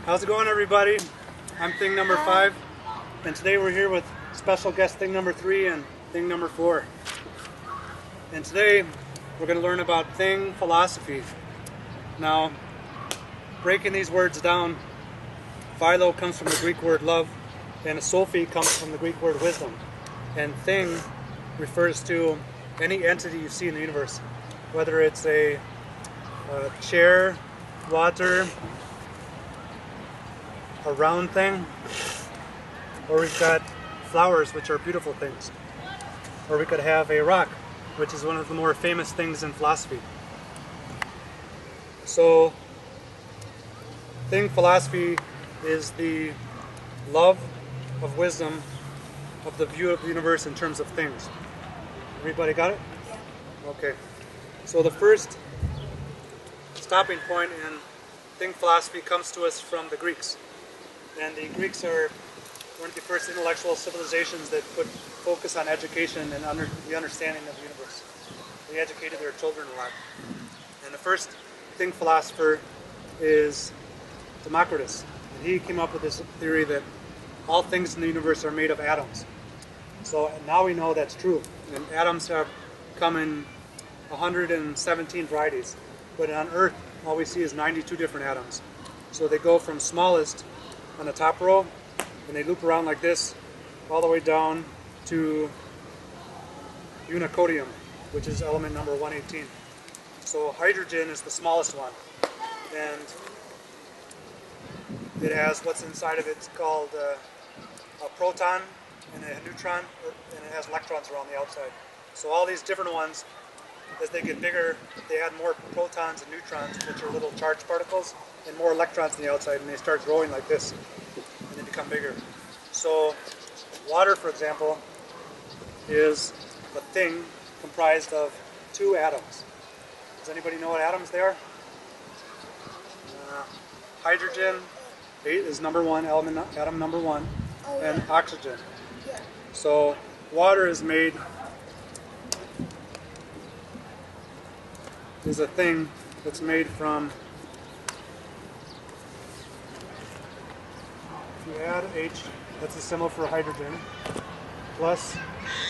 How's it going, everybody? I'm thing number 5, and today we're here with special guest thing number 3 and thing number 4. And today we're going to learn about thing philosophy. Now, breaking these words down, philo comes from the Greek word love, and sophy comes from the Greek word wisdom. And thing refers to any entity you see in the universe, whether it's a chair, water, a round thing, or we've got flowers, which are beautiful things, or we could have a rock, which is one of the more famous things in philosophy. So thing philosophy is the love of wisdom of the view of the universe in terms of things. Everybody got it? Yeah. Okay. So the first stopping point in thing philosophy comes to us from the Greeks. And the Greeks are one of the first intellectual civilizations that put focus on education and the understanding of the universe. They educated their children a lot. And the first thing philosopher is Democritus. And he came up with this theory that all things in the universe are made of atoms. So now we know that's true. And atoms have come in 117 varieties. But on Earth, all we see is 92 different atoms. So they go from smallest on the top row, and they loop around like this, all the way down to unicodium, which is element number 118. So hydrogen is the smallest one, and it has what's inside of it. It's called a proton and a neutron, and it has electrons around the outside. So all these different ones, as they get bigger, they add more protons and neutrons, which are little charged particles, and more electrons on the outside, and they start growing like this, and they become bigger. So water, for example, is a thing comprised of 2 atoms. Does anybody know what atoms they are? Hydrogen is number 1, atom number 1, and oxygen. So water is a thing that's made from, if you add H, that's a symbol for hydrogen, plus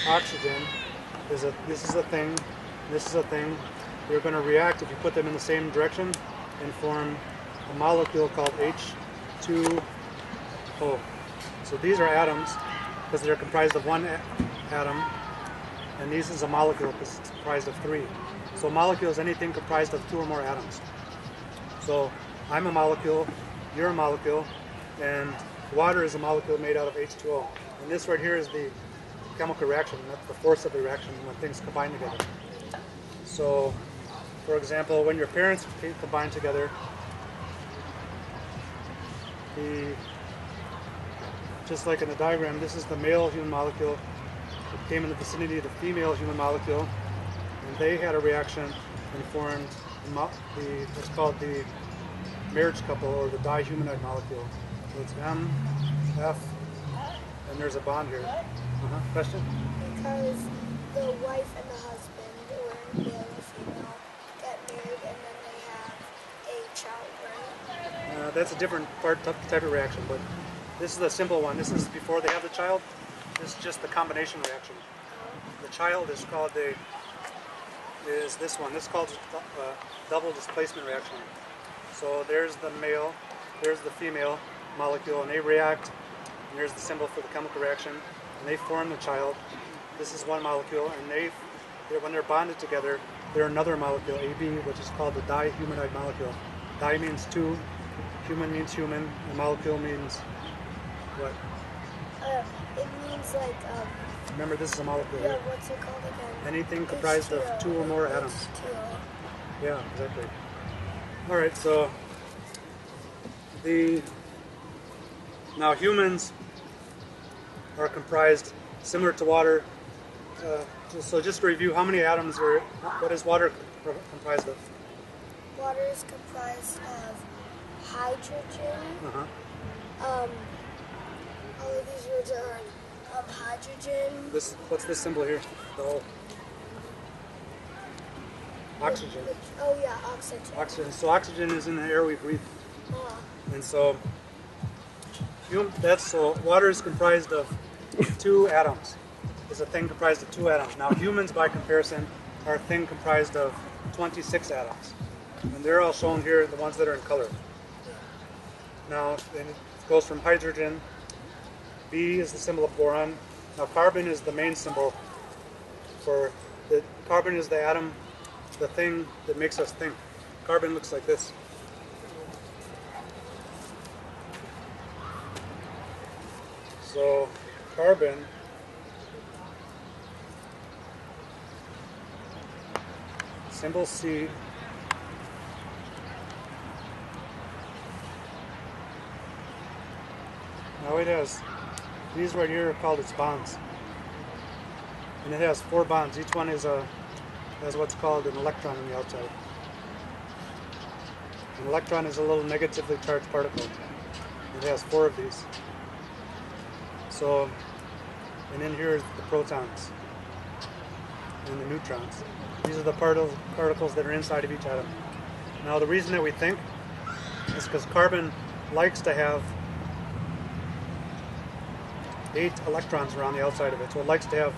oxygen, this is a thing, this is a thing. They're going to react if you put them in the same direction and form a molecule called H2O. So these are atoms because they're comprised of 1 atom, and this is a molecule because it's comprised of 3. So a molecule is anything comprised of 2 or more atoms. So I'm a molecule, you're a molecule, and water is a molecule made out of H2O. And this right here is the chemical reaction. That's the force of the reaction when things combine together. So, for example, when your parents combine together, just like in the diagram, this is the male human molecule. It came in the vicinity of the female human molecule, and they had a reaction and formed what's called the marriage couple, or the dihumanide molecule. So it's M, F, and there's a bond here. Question? Because the wife and the husband, or male and female, get married and then they have a child, right? That's a different type of reaction, but this is the simple one. This is before they have the child. This is just the combination reaction. The child is called this one. This is called double displacement reaction. So there's the male, there's the female molecule, and they react, and there's the symbol for the chemical reaction, and they form the child. This is one molecule, and when they're bonded together, they're another molecule, AB, which is called the dihumanide molecule. Di means 2, human means human, and molecule means what? It means like, remember, this is a molecule. yeah, what's it called again? Anything comprised of 2 or more atoms. H2O. Yeah, exactly. Alright, so now humans are comprised, similar to water. So just to review, how many atoms what is water comprised of? Water is comprised of hydrogen. All of these words are hydrogen. What's this symbol here? The whole oxygen. Oh yeah, oxygen. Oxygen. So oxygen is in the air we breathe. And so So water is comprised of 2 atoms. It's a thing comprised of 2 atoms. Now humans, by comparison, are a thing comprised of 26 atoms. And they're all shown here, the ones that are in color. Now, and it goes from hydrogen. B is the symbol of boron. Now carbon is the main symbol for carbon is the atom, the thing that makes us think. Carbon looks like this. So carbon symbol C. Now it has, these right here are called its bonds. And it has 4 bonds. Each one has what's called an electron on the outside. An electron is a little negatively charged particle. It has 4 of these. So, and in here is the protons and the neutrons. These are the particles that are inside of each atom. Now the reason that we think is because carbon likes to have 8 electrons around the outside of it. So it likes to have,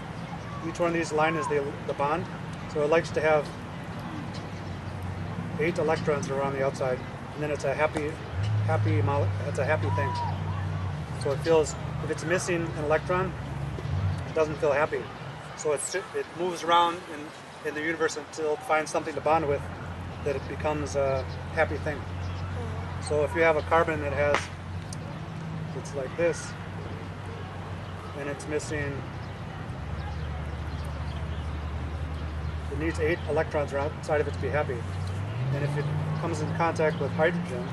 each one of these line is the bond. So it likes to have 8 electrons around the outside, and then it's a happy thing. So it feels, if it's missing an electron, it doesn't feel happy. So it moves around in the universe until it finds something to bond with, that it becomes a happy thing. So if you have a carbon that has, it's like this, and it's missing, it needs 8 electrons outside of it to be happy. And if it comes in contact with hydrogen,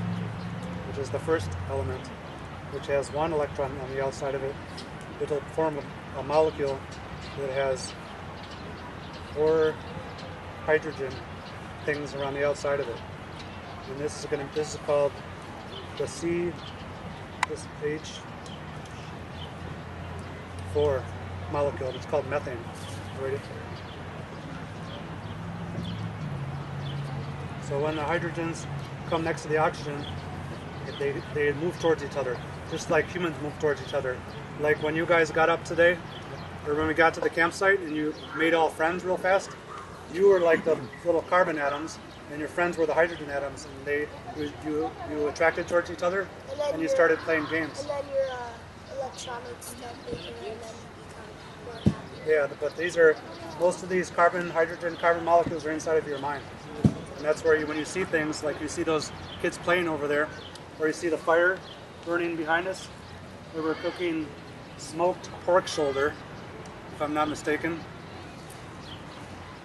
which is the first element, which has 1 electron on the outside of it, it'll form a molecule that has 4 hydrogen things around the outside of it. And this is called the C, this H4 molecule. It's called methane. Right? So when the hydrogens come next to the oxygen, they move towards each other, just like humans move towards each other. Like when you guys got up today, or when we got to the campsite and you made all friends real fast, you were like the little carbon atoms, and your friends were the hydrogen atoms, and you attracted towards each other, and you started playing games. And then your electronics get bigger, and then you become more happy. Yeah, but most of these carbon molecules are inside of your mind. And that's where when you see things, like you see those kids playing over there, or you see the fire burning behind us, we were cooking smoked pork shoulder, if I'm not mistaken.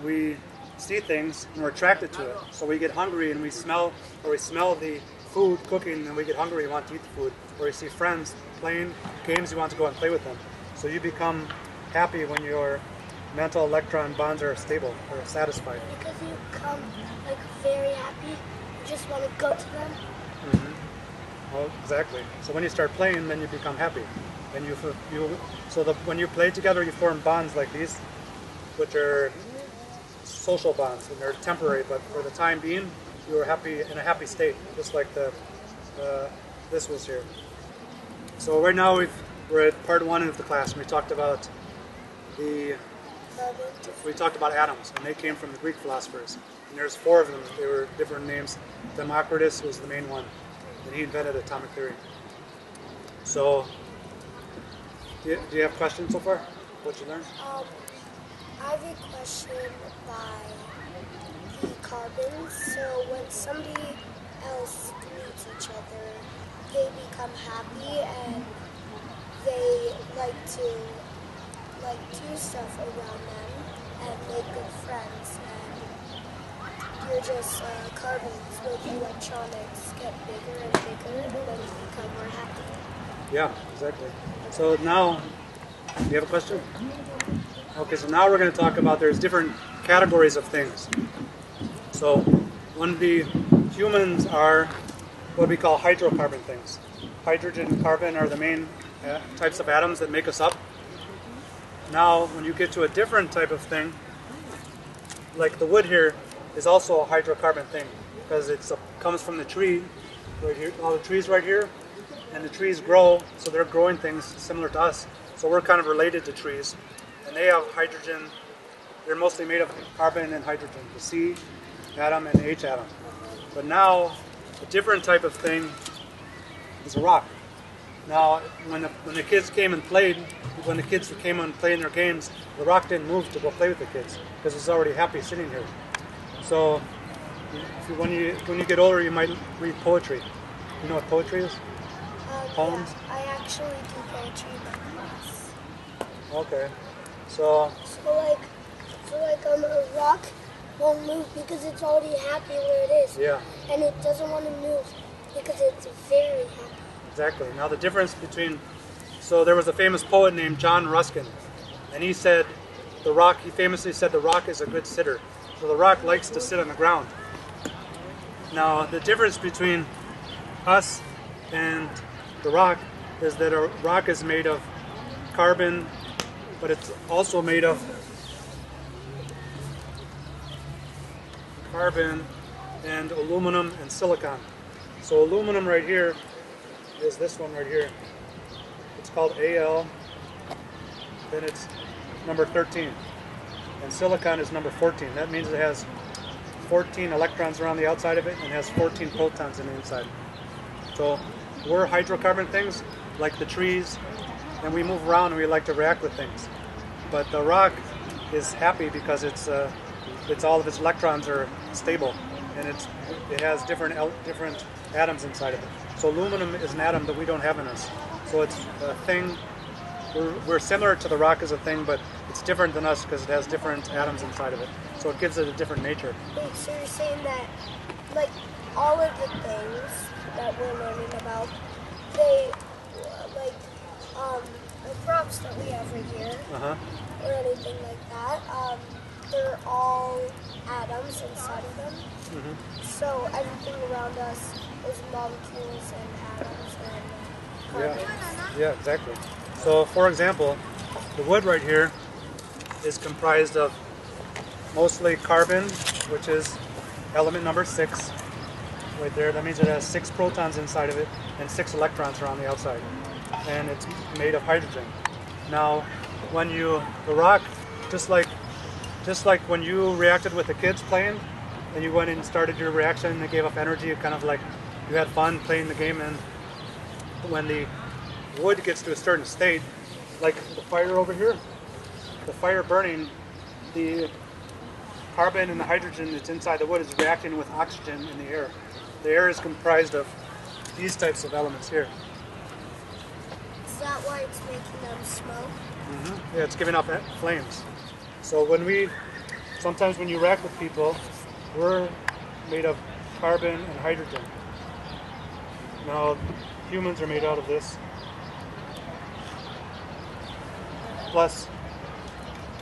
We see things and we're attracted to it. So we get hungry and we smell the food cooking and we get hungry and want to eat the food. Or you see friends playing games, you want to go and play with them. So you become happy when your mental electron bonds are stable or satisfied. Because you become like very happy, you just want to go to them. Mm-hmm. Well, exactly. So when you start playing, then you become happy, and when you play together, you form bonds like these, which are social bonds, and they're temporary. But for the time being, you are happy in a happy state, just like this was here. So right now we're at part 1 of the class, and we talked about atoms, and they came from the Greek philosophers. And there's 4 of them. They were different names. Democritus was the main one, and he invented atomic theory. So, do you have questions so far? What you learned? I have a question by the carbons. So when somebody else meets each other, they become happy and they like to do stuff around them and make good friends. And you're just carbons with electronics get bigger and bigger and then you become more happy. Yeah, exactly. So now, do you have a question? Okay, so now we're going to talk about there's different categories of things. So when the humans are what we call hydrocarbon things. Hydrogen and carbon are the main types of atoms that make us up. Now, when you get to a different type of thing, like the wood here is also a hydrocarbon thing because it comes from the tree right here, all the trees right here, and the trees grow, so they're growing things similar to us. So we're kind of related to trees, and they have hydrogen. They're mostly made of carbon and hydrogen, the C atom and the H atom. But now, a different type of thing is a rock. Now, when the kids came and played, when the kids came and played in their games, the rock didn't move to go play with the kids because it's already happy sitting here. So, when you get older, you might read poetry. You know what poetry is? Poems? Yeah, I actually do poetry in my class. Okay. So A rock won't move because it's already happy where it is. Yeah. And it doesn't want to move because it's very happy. Exactly. Now the difference between, so there was a famous poet named John Ruskin, and he said he famously said the rock is a good sitter. So the rock likes to sit on the ground. Now the difference between us and the rock is that a rock is made of carbon, but it's also made of carbon and aluminum and silicon. So aluminum right here is this one right here. It's called Al, then it's number 13. And silicon is number 14. That means it has 14 electrons around the outside of it and has 14 protons in the inside. So we're hydrocarbon things, like the trees, and we move around and we like to react with things. But the rock is happy because it's all of its electrons are stable, and it has different atoms inside of it. So aluminum is an atom that we don't have in us. So it's a thing. We're similar to the rock as a thing, but it's different than us because it has different atoms inside of it. So it gives it a different nature. Wait, so you're saying that, like, all of the things that we're learning about, they, like, the props that we have right here, or anything like that, they're all atoms inside of them. So everything around us is molecules and atoms and carbons. Yeah, exactly. So, for example, the wood right here is comprised of mostly carbon, which is element number 6 right there. That means it has 6 protons inside of it and 6 electrons around the outside. And it's made of hydrogen. Now, when the rock, just like when you reacted with the kids playing, and you went and started your reaction and they gave up energy, kind of like you had fun playing the game, and when the wood gets to a certain state, like the fire over here, the fire burning, the carbon and the hydrogen that's inside the wood is reacting with oxygen in the air. The air is comprised of these types of elements here. Is that why it's making them smoke? Yeah, it's giving off flames. So sometimes when you react with people, we're made of carbon and hydrogen. Now, humans are made out of this, plus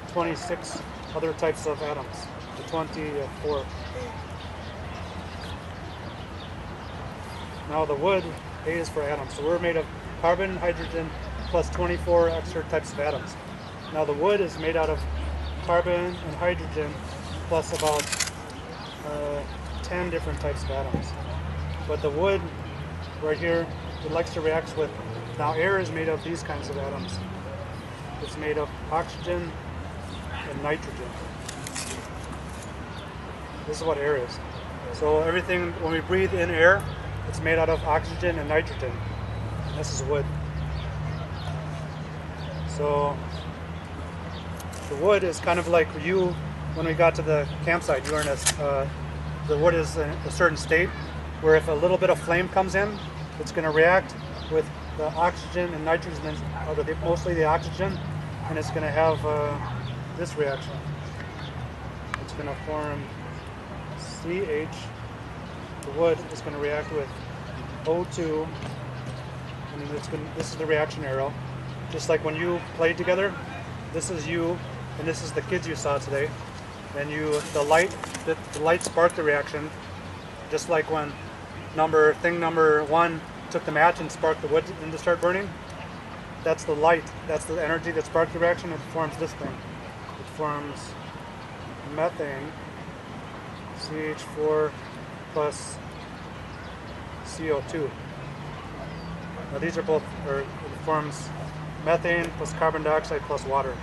26 other types of atoms, the 24. Now the wood, A is for atoms, so we're made of carbon and hydrogen plus 24 extra types of atoms. Now the wood is made out of carbon and hydrogen plus about 10 different types of atoms. But the wood right here, it likes to react with, now air is made of these kinds of atoms. It's made of oxygen and nitrogen. This is what air is. So everything, when we breathe in air, it's made out of oxygen and nitrogen. And this is wood. So the wood is kind of like you, when we got to the campsite, you were in the wood is in a certain state where if a little bit of flame comes in, it's going to react with the oxygen and nitrogen, or mostly the oxygen, and it's going to have this reaction. It's going to form CH. The wood is going to react with O2, and this is the reaction arrow. Just like when you played together, this is you, and this is the kids you saw today. And the light sparked the reaction, just like when thing number 1 took the match and sparked the wood to start burning. That's the light. That's the energy that sparked the reaction. It forms this thing. It forms methane, CH4 plus CO2. Now these are both, or it forms methane plus carbon dioxide plus water.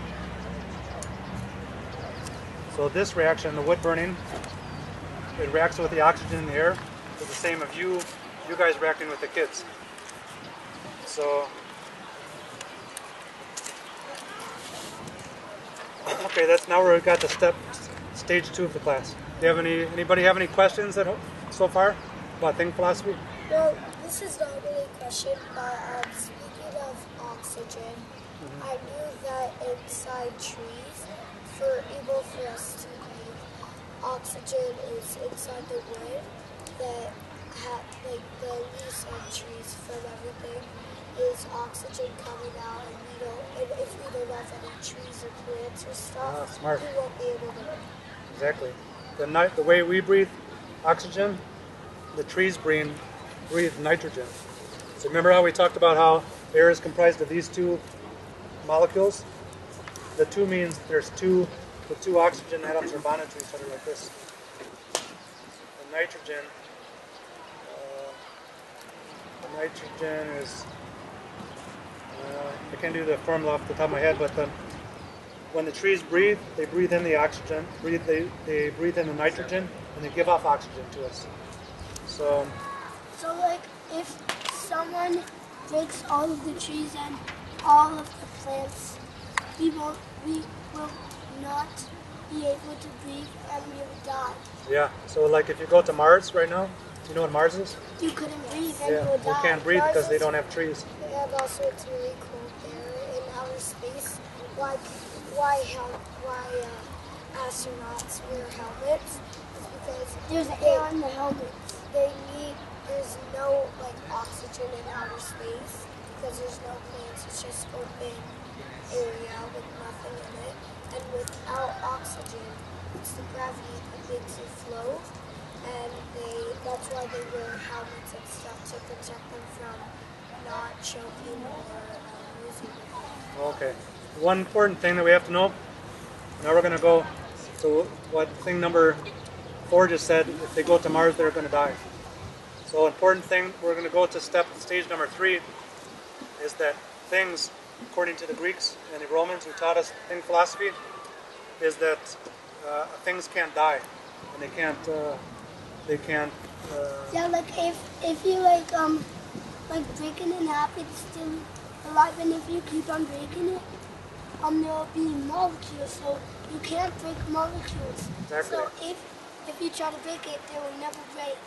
So this reaction, the wood burning, it reacts with the oxygen in the air. It's the same of you guys reacting with the kids. So, okay, that's now we got the stage 2 of the class. Do you have anybody have any questions so far about thing philosophy? Well, this is not really a question, but speaking of oxygen, I knew that inside trees, able for us to breathe, oxygen is inside the wood that like the leaves on trees from everything is oxygen coming out, and if we don't have any trees or plants or stuff, smart. we won't be able to breathe. Exactly. The way we breathe oxygen, the trees breathe nitrogen. So remember how we talked about how air is comprised of these two molecules? The two means there's the two oxygen atoms are bonded to each other like this. The nitrogen is, I can't do the formula off the top of my head, but when the trees breathe, they breathe in the oxygen, they breathe in the nitrogen, and they give off oxygen to us. So like if someone breaks all of the trees and all of the plants, we will not be able to breathe and we will die. yeah, so like if you go to Mars right now, do you know what Mars is? You couldn't breathe and Yeah, you would die. you can't breathe because they don't have trees. And also it's really cold there in outer space. Why astronauts wear helmets? It's because there's air in the helmets. There's no like oxygen in outer space because there's no plants. It's just open area with nothing in it. And without oxygen, it's the gravity that makes it float. And that's why they wear helmets and stuff to protect them from not choking or losing it. Okay. One important thing that we have to know, now we're going to go to what thing number 4 just said, if they go to Mars, they're going to die. So important thing, we're going to go to stage number 3, is that things, according to the Greeks and the Romans who taught us thing philosophy, is that things can't die, and they can't. Yeah, like if you like breaking it in half, it's still alive, and if you keep on breaking it, there will be molecules, so you can't break molecules. Exactly. So if you try to break it, they will never break.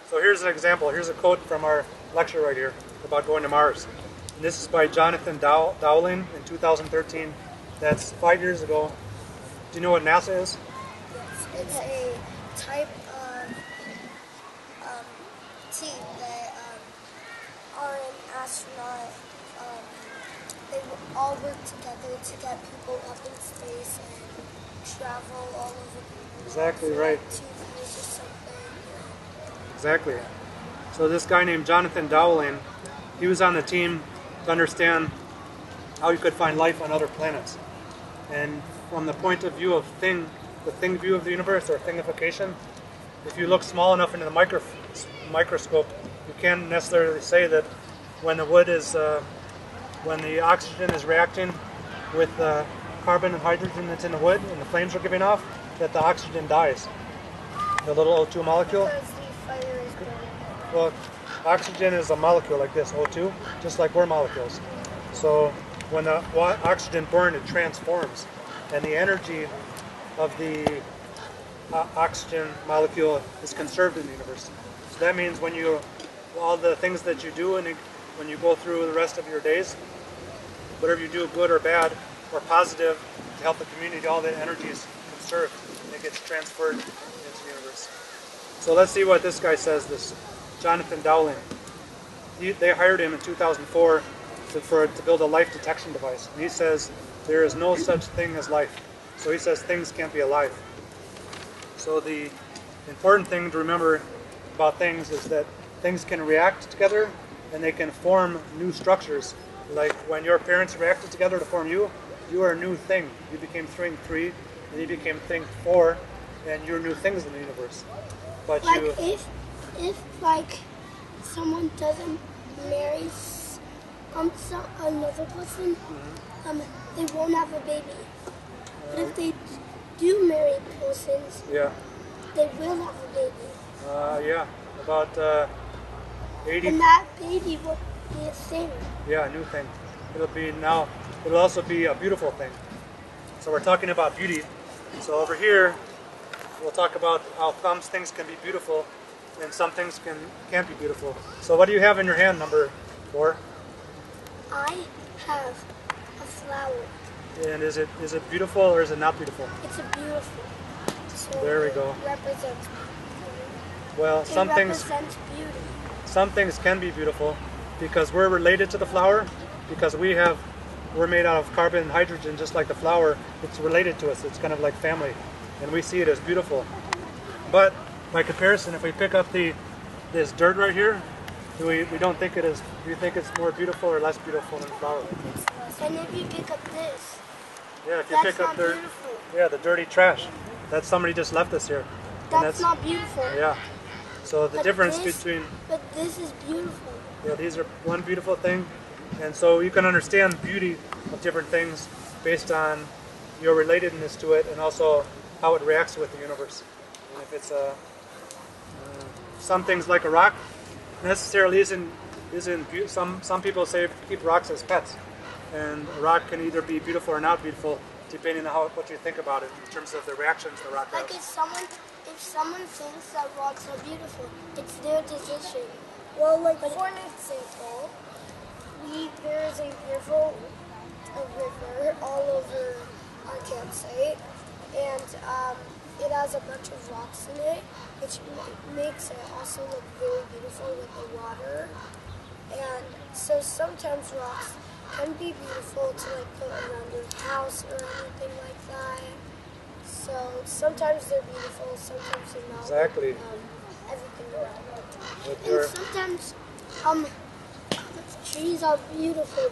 So here's an example. Here's a quote from our lecture right here about going to Mars. And this is by Jonathan Dowling in 2013. That's 5 years ago. Do you know what NASA is? Yes, it's a type of team that are an astronaut. They all work together to get people up in space and travel all over the world. Exactly for right. Like 2 years or something. Exactly. So this guy named Jonathan Dowling, he was on the team to understand how you could find life on other planets. And from the point of view of the thing view of the universe, or thingification, if you look small enough into the microscope, you can't necessarily say that when the wood is, when the oxygen is reacting with carbon and hydrogen that's in the wood and the flames are giving off, that the oxygen dies. The little O2 molecule. Because the fire is burning. Well, oxygen is a molecule like this, O2, just like we're molecules. So when the oxygen burns, it transforms, and the energy of the oxygen molecule is conserved in the universe. So that means when all the things that you do, and when you go through the rest of your days, whatever you do, good or bad or positive, to help the community, all that energy is conserved and it gets transferred into the universe. So let's see what this guy says, this Jonathan Dowling. They hired him in 2004 to build a life detection device. And he says there is no such thing as life. So he says things can't be alive. So the important thing to remember about things is that things can react together and they can form new structures. Like when your parents reacted together to form you, you are a new thing. You became thing 3, and you became thing 4, and you're new things in the universe. But like if like someone doesn't marries another person, they won't have a baby. But if they do marry persons, Yeah. they will have a baby. Yeah. About 80. And that baby will be a thing. Yeah, a new thing. It'll also be a beautiful thing. So we're talking about beauty. So over here, we'll talk about how some things can be beautiful and some things can't be beautiful. So what do you have in your hand, number 4? I have a flower. And is it beautiful or is it not beautiful? It's a beautiful. So There we go. It represents beauty. Well, It some represents beauty. things can be beautiful because we're related to the flower, because we're made out of carbon and hydrogen just like the flower. It's related to us. It's kind of like family, and we see it as beautiful. But by comparison, if we pick up this dirt right here, we don't think it is. Do you think it's more beautiful or less beautiful than the flower? And if you pick up this, Yeah, if you that's pick up not dirt, beautiful. yeah, the dirty trash, that somebody just left us here. And That's not beautiful. Yeah. So the But difference this- between But this is beautiful. these are one beautiful thing, and so you can understand beauty of different things based on your relatedness to it and also how it reacts with the universe. And if it's some things like a rock necessarily isn't some people say keep rocks as pets, and a rock can either be beautiful or not beautiful depending on what you think about it in terms of the reactions the rock Like has. if someone thinks that rocks are beautiful, it's their decision. Well, like for an example, there is a river all over our campsite, and it has a bunch of rocks in it, which makes it also look very beautiful with the water. And so sometimes rocks can be beautiful to like put around your house or anything like that. So sometimes they're beautiful, sometimes they're not. Exactly. Everything around it. With And your- sometimes trees are beautiful,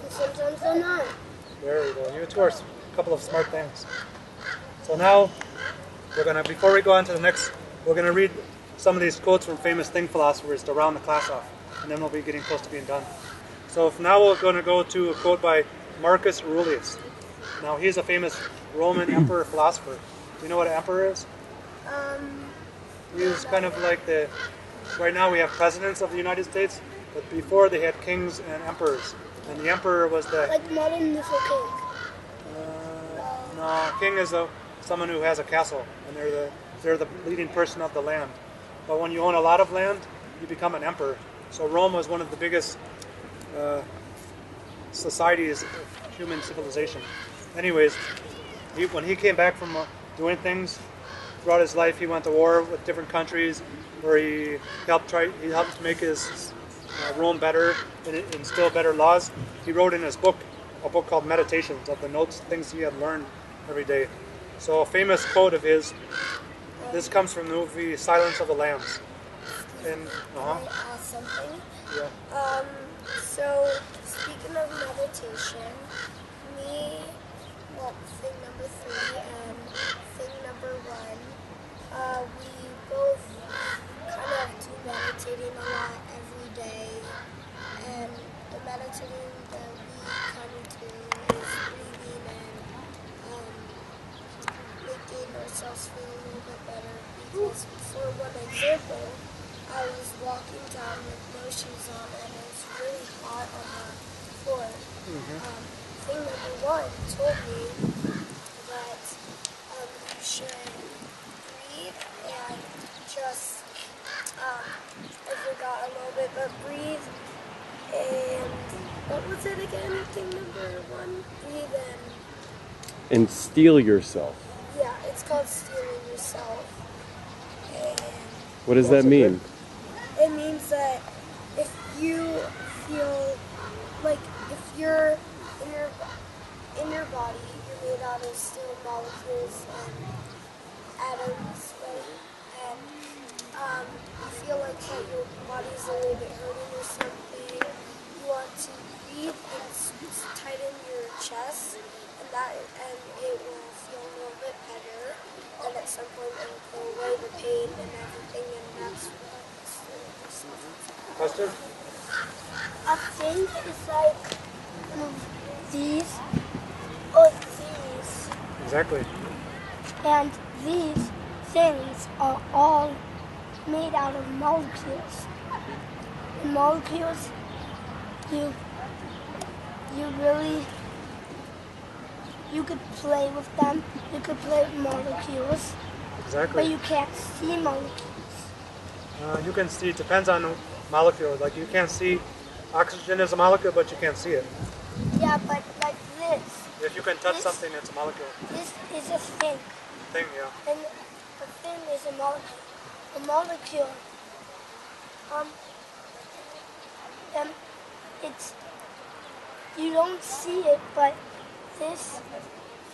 and sometimes they're not. There we go. You two are a couple of smart things. So now before we go on to the next, we're gonna read some of these quotes from famous thing philosophers to round the class off, and then we'll be getting close to being done. So now we're going to go to a quote by Marcus Aurelius. Now he's a famous Roman emperor philosopher. Do you know what an emperor is? He was kind of like right now we have presidents of the United States, but before they had kings and emperors. And the emperor was Like Martin Luther King. no, king is someone who has a castle, and they're the leading person of the land. But when you own a lot of land, you become an emperor. So Rome was one of the biggest societies of human civilization. Anyways, when he came back from doing things throughout his life, he went to war with different countries where he helped make his Rome better and instill better laws. He wrote in his book a book called Meditations of the notes, things he had learned every day. So a famous quote of his, this comes from the movie Silence of the Lambs. And Can I ask something? yeah. So, speaking of meditation, thing number 3 and thing number 1, we both kind of do meditating a lot every day, and the meditating that we kind of do is breathing and making ourselves feel a little bit better, because for one example, I was walking down with no shoes on and it was really hot on the floor. Thing number 1 told me that you should breathe and just, I forgot a little bit, but breathe and, what was it again? Thing number 1? Breathe And steal yourself. yeah, it's called stealing yourself. And What does that mean? it means that if you feel like if you're in your body, you're made out of still molecules and atoms, right? And you feel like that your body's a little bit hurting or something. You want to breathe and tighten your chest, and it will feel a little bit better. And at some point, it will go away the pain and everything, and that's what it's for. Question? thing is like these or these. Exactly. And these things are all made out of molecules. The molecules, you could play with them. You could play with molecules, Exactly. but you can't see molecules. You can see, it depends on the molecule. Like you can't see oxygen as a molecule, but you can't see it. Yeah, but like this. If you can touch something, it's a molecule. This is a thing, Thing, yeah. and a thing is a molecule. A molecule, it's, you don't see it, but this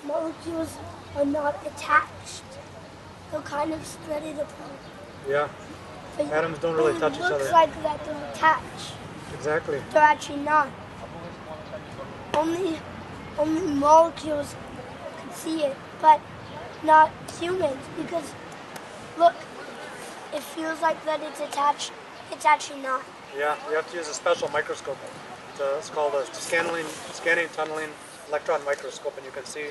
molecules are not attached. They're kind of spread it apart. Yeah. But Atoms don't really touch each It other. looks like that they're attached. Exactly. They're actually not. Only molecules can see it, but not humans, because look, it feels like that it's attached. It's actually not. Yeah, you have to use a special microscope. It's called a scanning tunneling electron microscope, and you can see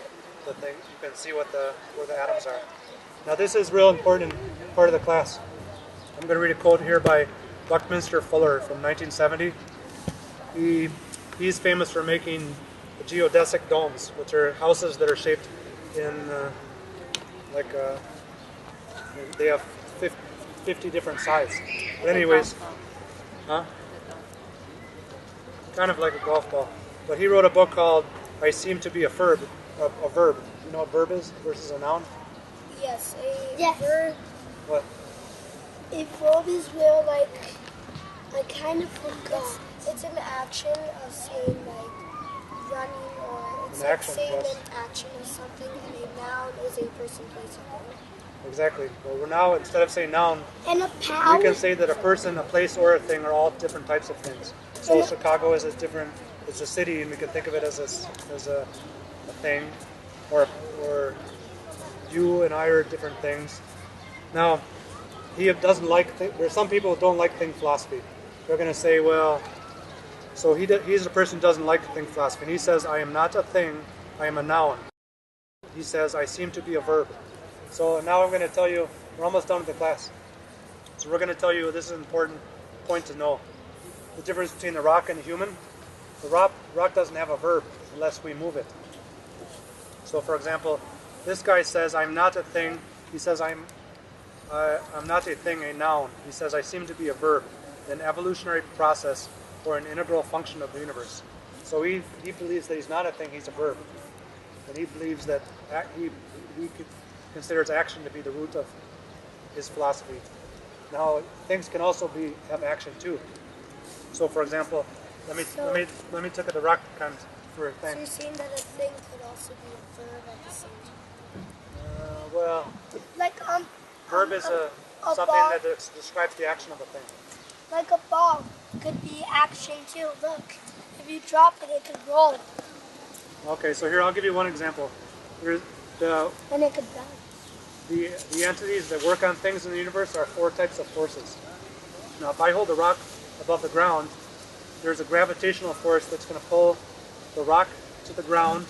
the thing. You can see where the atoms are. Now this is real important part of the class. I'm going to read a quote here by Buckminster Fuller from 1970. He's famous for making geodesic domes, which are houses that are shaped in they have 50 different sizes. But anyways, kind of like a golf ball. But he wrote a book called "I Seem to Be a Verb." A verb. You know what verb is versus a noun? Yes, Yes. verb. What? A verb is where like I kind of forgot. It's an action of saying like running, or it's An like action, saying yes. an action of something, and a noun is a person, place, or thing. Exactly. Well, we're now, instead of saying noun, And a power. we can say that a person, a place, or a thing are all different types of things. So Chicago is it's a city, and we can think of it as a thing, or you and I are different things. Now, he doesn't like. There's some people who don't like thing philosophy. They're going to say, well, so he's a person who doesn't like thing philosophy, and he says, I am not a thing, I am a noun. He says, I seem to be a verb. So now I'm going to tell you, we're almost done with the class. So we're going to tell you, this is an important point to know. The difference between the rock and the human. The rock doesn't have a verb unless we move it. So for example, this guy says, I'm not a thing. He says, I'm not a thing, a noun. He says, I seem to be a verb, an evolutionary process or an integral function of the universe. So he believes that he's not a thing, he's a verb. And he believes that he considers action to be the root of his philosophy. Now, things can also have action too. So, for example, let me take the rock kind for a So thing. you're saying that a thing could also be a verb at the same time. Well, like verb is something ball. that describes the action of a thing. Like a ball could be action too. Look, if you drop it, it could roll, Okay, so here I'll give you one example. Here's the and it could bounce. the entities that work on things in the universe are 4 types of forces. Now, if I hold the rock above the ground, there's a gravitational force that's going to pull the rock to the ground,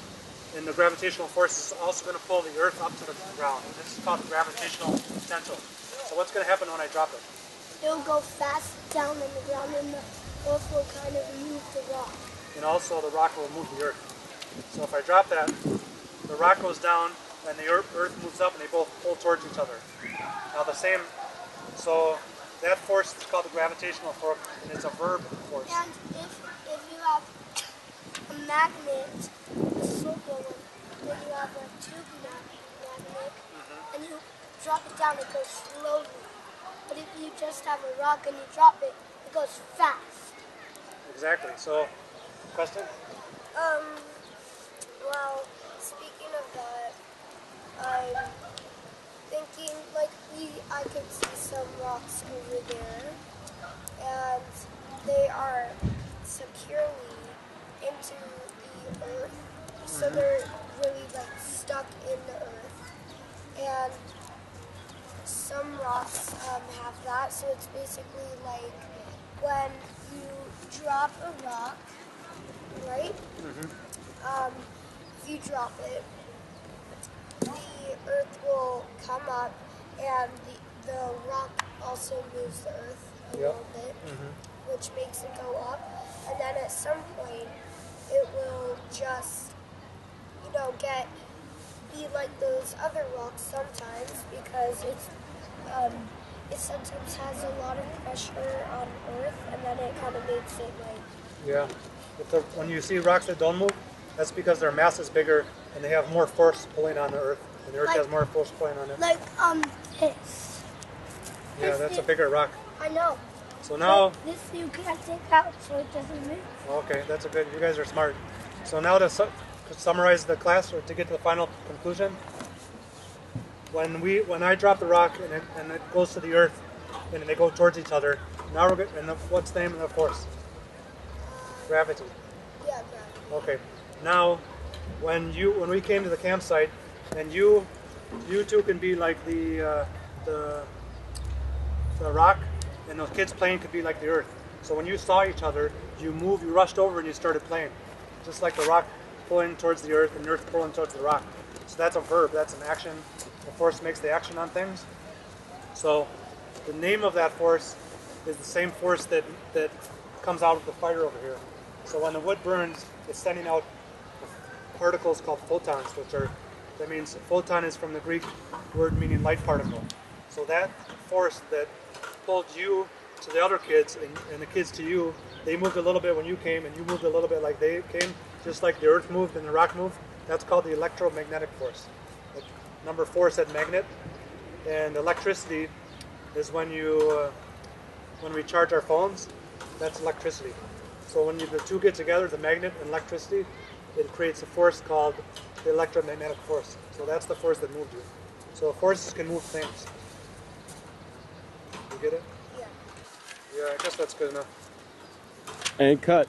and the gravitational force is also going to pull the earth up to the ground. And this is called the gravitational potential. So what's going to happen when I drop it? It'll go fast down on the ground, and the earth will kind of move the rock. And also the rock will move the earth. So if I drop that, the rock goes down, and the earth moves up, and they both pull towards each other. Now so that force is called the gravitational force, and it's a verb force. And if you have a magnet, a circle one, then you have a tube magnet, and you drop it down, it goes slowly. But if you just have a rock and you drop it, it goes fast. Exactly. So, question? Well, speaking of that, I'm thinking like I can see some rocks over there, and they are securely into the earth, so they're really like stuck in the earth, and some rocks have that, so it's basically like when you drop a rock, right? If you drop it, the earth will come up, and the rock also moves the earth a little bit, which makes it go up. And then at some point, it will just, be like those other rocks sometimes because it sometimes has a lot of pressure on Earth, and then it kind of makes it like. Yeah. When you see rocks that don't move, that's because their mass is bigger and they have more force pulling on the Earth, and the Earth has more force pulling on it. Like this. Yeah, that's a bigger rock. I know. So now, But this you can't take out, so it doesn't move. okay, that's a good. You guys are smart. So now to summarize the class, or to get to the final conclusion, when I drop the rock and it goes to the Earth, and they go towards each other. Now we're and what's the name of the force? Gravity. Yeah, gravity. Okay. Now, when we came to the campsite, and you two can be like the rock, and those kids playing could be like the Earth. So when you saw each other, you rushed over and you started playing, just like the rock pulling towards the Earth and the Earth pulling towards the rock. So that's a verb. That's an action. The force makes the action on things. So the name of that force is the same force that comes out of the fire over here. So when the wood burns, it's sending out particles called photons, that means photon is from the Greek word meaning light particle. So that force that pulled you to the other kids and the kids to you, they moved a little bit when you came, and you moved a little bit like they came, just like the Earth moved and the rock moved. That's called the electromagnetic force. Like number 4 said magnet, and electricity is when we charge our phones. That's electricity. So when the two get together, the magnet and electricity, it creates a force called the electromagnetic force. So that's the force that moved you. So forces can move things. You get it? Yeah. Yeah, I guess that's good enough. And cut.